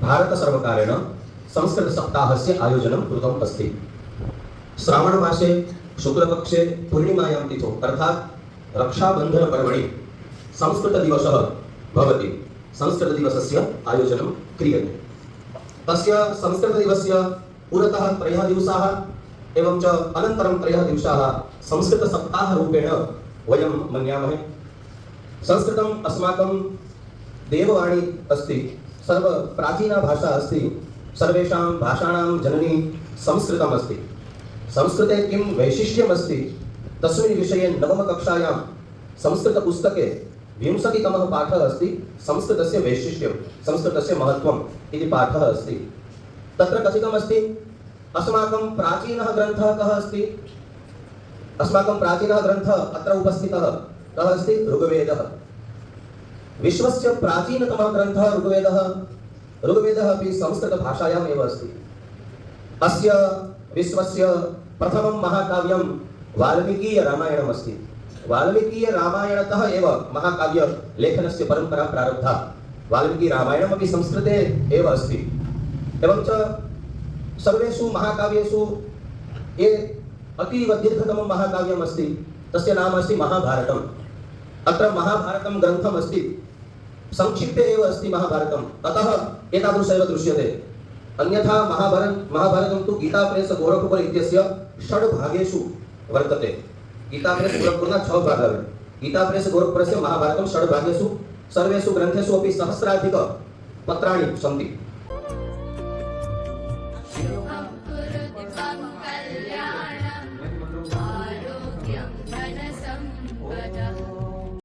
भारतसर्वकारेण संस्कृतसप्ताहस्य आयोजनं कृतम् अस्ति। श्रावणमासे शुक्लपक्षे पूर्णिमायां तिथौ अर्थात् रक्षाबन्धनपर्वणि संस्कृतदिवसः भवति। संस्कृतदिवसस्य आयोजनं क्रियते। तस्य संस्कृतदिवसस्य पुरतः 3 दिवसाः एवं च अनन्तरं 3 दिवसाः संस्कृतसप्ताहरूपेण वयं मन्यामहे। संस्कृतम् अस्माकं देववाणी अस्ति, सर्वप्राचीना भाषा अस्ति, सर्वेषां भाषाणां जननी संस्कृतम् अस्ति। संस्कृते किं वैशिष्ट्यम् अस्ति तस्मिन् विषये नवमकक्षायां संस्कृतपुस्तके 20तमः पाठः अस्ति। संस्कृतस्य वैशिष्ट्यं, संस्कृतस्य महत्त्वम् इति पाठः अस्ति। तत्र कथितमस्ति अस्माकं प्राचीनः ग्रन्थः कः अस्ति? अस्माकं प्राचीनः ग्रन्थः अत्र उपस्थितः कः अस्ति? ऋग्वेदः। विश्वस्य प्राचीनतमः ग्रन्थः ऋग्वेदः। ऋग्वेदः अपि संस्कृतभाषायाम् एव अस्ति। अस्य विश्वस्य प्रथमं महाकाव्यं वाल्मीकीयरामायणम् अस्ति। वाल्मीकीयरामायणतः एव महाकाव्यलेखनस्य परम्परा प्रारब्धा। वाल्मीकिरामायणमपि संस्कृते एव अस्ति। एवं च सर्वेषु महाकाव्येषु ये अतीव दीर्घतमं महाकाव्यम् अस्ति तस्य नाम अस्ति महाभारतम्। अत्र महाभारतं ग्रन्थम् अस्ति, संक्षिप्ते एव अस्ति महाभारतम्, अतः एतादृशैव दृश्यते। अन्यथा महाभारतं तु गीता प्रेस गोरखपुर इत्यस्य 6 भागेषु वर्तते। गीता प्रेस गोरखपुरना 6 भागाः। गीता प्रेस गोरखपुरस्य महाभारतं 6 भागेषु सर्वेषु ग्रन्थेषु अपि सहस्राधिक पत्राणि सन्ति।